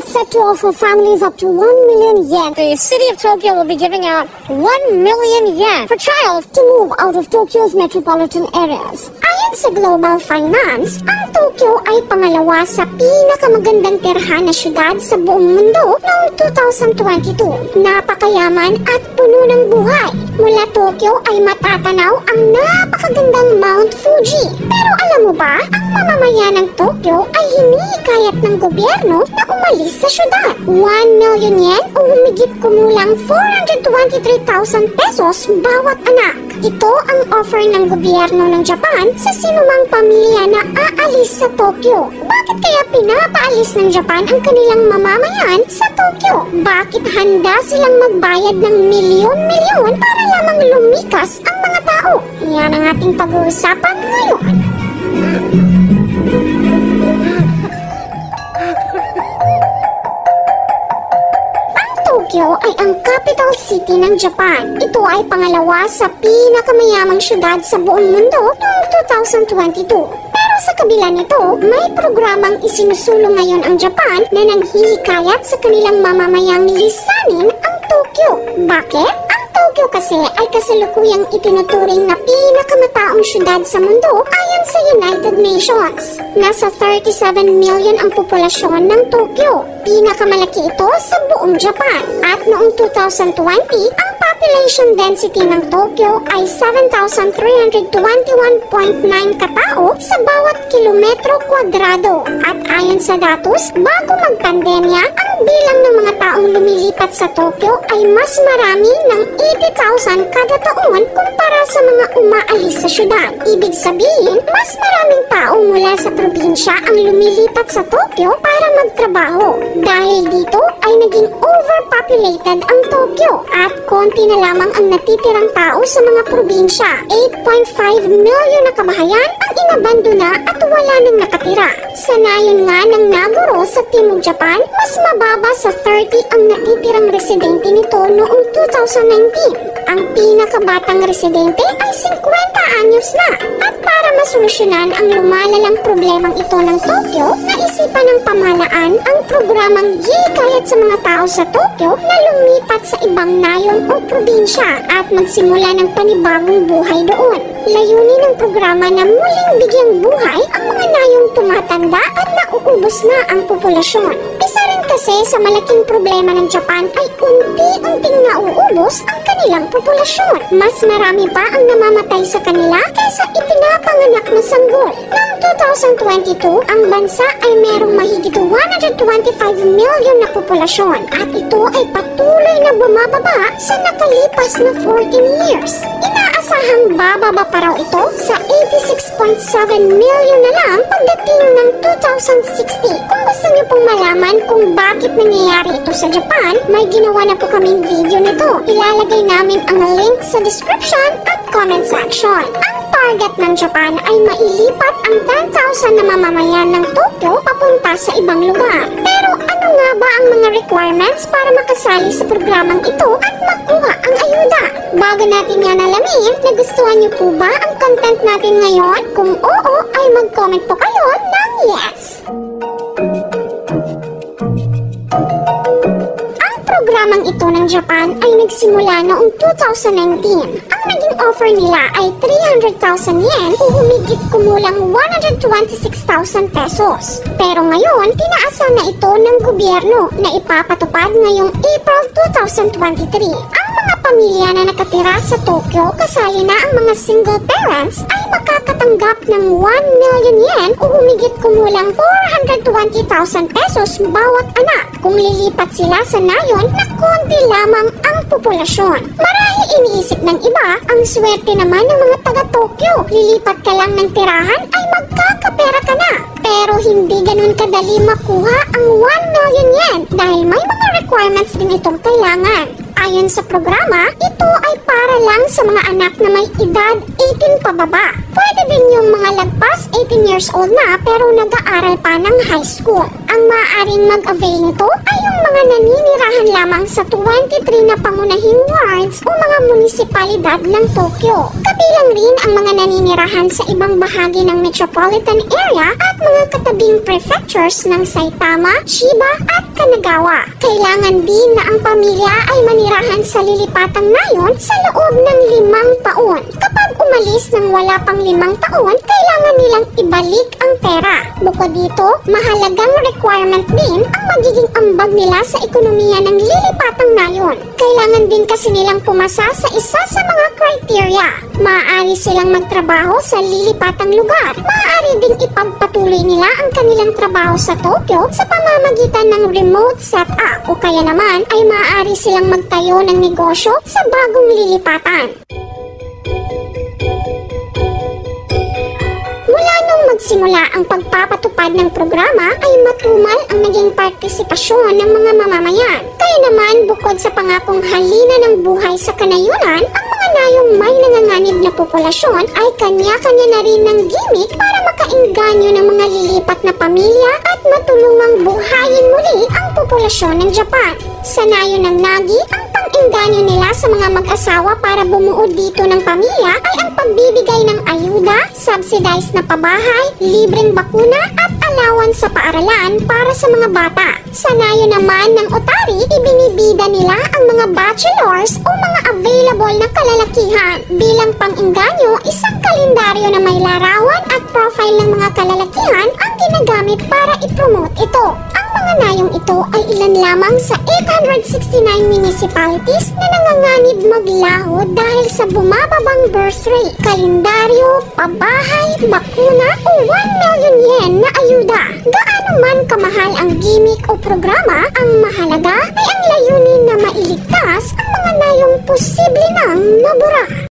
set to offer families up to 1 million yen. The city of Tokyo will be giving out 1 million yen for child To move out of Tokyo's metropolitan areas. Ayon sa Global Finance, ang Tokyo ay pangalawa sa pinakamagandang tirhan na syudad sa buong mundo noong 2022. Napakayaman at puno ng buhay. Mula Tokyo ay matatanaw ang napakagandang Mount Fuji. Pero alam mo ba, ang mamamayan ng Tokyo ay hinihikayat ng gobyerno na umalis sa syudad. 1 million yen o humigit kumulang 423,000 pesos bawat anak. Ito ang offer ng gobyerno ng Japan sa sinumang pamilya na aalis sa Tokyo. Bakit kaya pinapaalis ng Japan ang kanilang mamamayan sa Tokyo? Bakit handa silang magbayad ng milyon-milyon para lamang lumikas ang mga tao? Yan ang ating pag-uusapan ngayon. Tokyo ay ang capital city ng Japan. Ito ay pangalawa sa pinakamayamang syudad sa buong mundo noong 2022. Pero sa kabila nito, may programang isinusulong ngayon ang Japan na nanghihikayat sa kanilang mamamayang lisanin ang Tokyo. Bakit? Ang Tokyo kasi ay kasalukuyang itinuturing na pinakamataong syudad sa mundo ayon sa United Nations. Nasa 37 million ang populasyon ng Tokyo. Pinakamalaki ito sa buong Japan. At noong 2020, ang population density ng Tokyo ay 7,321.9 katao sa bawat kilometro kwadrado. At ayon sa datos, bago magpandemya, ang bilang ng mga taong lumilipat sa Tokyo ay mas marami ng 80,000 kada taon kumpara sa mga umaalis sa syudad. Ibig sabihin, mas maraming tao mula sa probinsya ang lumilipat sa Tokyo para magtrabaho. Dahil dito ay naging overpopulated ang Tokyo at konti na lamang ang natitirang tao sa mga probinsya. 8.5 million na kabahayan ang inabandona at wala nang nakatira. Sanayon nga ng Nagoro sa Timog Japan, mas mababa sa 30 ang natitirang residente nito noong 2019. Ang pinakabatang residente ay 50 anyos na. At para masolusyonan ang lumalalang problemang ito ng Tokyo, naisipan ng pamahalaan ang programang hikayat sa mga tao sa Tokyo na lumipat sa ibang nayon o probinsya at magsimula ng panibagong buhay doon. Layunin ng programa na muling bigyang buhay ang mga nayong tumatanda at nauubos na ang populasyon. Isa rin kasi sa malaking problema ng Japan ay unti-unting nauubos ang kanilang populasyon. Mas marami pa ang namamatay sa kanila kaysa ipinapanganak na sanggol. Noong 2022, ang bansa ay merong mahigit 125 million na populasyon at ito ay patuloy na bumababa sa nakalipas na 14 years. Inaasahang bababa pa raw ito sa 86.7 million na lang pagdating ng 2060. Kung gusto niyo pong malaman kung bakit nangyayari ito sa Japan, may ginawa na po kaming video nito. Ilalagay namin ang link sa description at comment section. Ang target ng Japan ay mailipat ang 10,000 na mamamayan ng Tokyo papunta sa ibang lugar. Pero ano nga ba ang mga requirements para makasali sa programang ito at makuha ang ayuda? Bago natin yan alamin, nagustuhan niyo po ba ang content natin ngayon? Kung oo, ay mag-comment po kayo ng yes! Programang ito ng Japan ay nagsimula noong 2019. Ang naging offer nila ay 300,000 yen o humigit kumulang 126,000 pesos. Pero ngayon, tinaasan na ito ng gobyerno na ipapatupad ngayong April 2023. Ang mga pamilya na nakatira sa Tokyo, kasali na ang mga single parents, ay makakatanggap ng 1 million yen o humigit kumulang 420,000 pesos bawat anak kung lilipat sila sa nayon na konti lamang ang populasyon. Marahil iniisip ng iba, ang swerte naman ng mga taga-Tokyo. Lilipat ka lang ng tirahan ay magkakapera ka na. Pero hindi ganun kadali makuha ang 1 million yen dahil may mga requirements din itong kailangan. Ayon sa programa, ito ay para lang sa mga anak na may edad 18 pababa. Pwede din yung mga lagpas 18 years old na pero nag-aaral pa ng high school. Ang maaaring mag-avail nito ay yung mga naninirahan lamang sa 23 na pangunahing wards o mga munisipalidad ng Tokyo. Kabilang rin ang mga naninirahan sa ibang bahagi ng metropolitan area at mga katabi maging prefectures ng Saitama, Chiba at Kanagawa. Kailangan din na ang pamilya ay manirahan sa lilipatang nayon sa loob ng 5 taon. Kapag umalis ng wala pang 5 taon, kailangan nilang ibalik ang pera. Bukod dito, mahalagang requirement din ang magiging ambag nila sa ekonomiya ng lilipatang nayon. Kailangan din kasi nilang pumasa sa isa sa mga criteria. Maaari silang magtrabaho sa lilipatang lugar. Maaari ding ipagpatuloy nila ang kanilang trabaho sa Tokyo sa pamamagitan ng remote setup o kaya naman ay maaari silang magtayo ng negosyo sa bagong lilipatan. Mula nung magsimula ang pagpapatupad ng programa ay matumal ang naging partisipasyon ng mga mamamayan. Kaya naman bukod sa pangakong halina ng buhay sa kanayunan, ang mga nayong may nanganganib na populasyon ay kanya-kanya na rin ng gimmick para makaengganyo ng mga lilipat na pamilya at matulungang buhayin muli ang populasyon ng Japan. Sa nayon ng Nagi, ang pang-engganyo nila sa mga mag-asawa para bumuo dito ng pamilya ay ang pagbibigay ng ayuda, subsidized na pabahay, libreng bakuna at allowance sa paaralan para sa mga bata. Sa nayon naman ng Otari, ibinibida nila ang mga bachelors o mga available na kalalakihan. Bilang pang-engganyo, isang kalendaryo na may larawan at profile ng mga kalalakihan ang ginagamit para ipromote ito. Ang mga nayong ito ay ilan lamang sa 869 municipalities na nanganganib maglaho dahil sa bumababang birth rate, kalendaryo, pabahay, bakuna o 1 million yen na ayuda. Gaano man kamahal ang gimmick o programa, ang mahalaga ay ang layunin na mailigtas ang mga nayong posible nang nabura.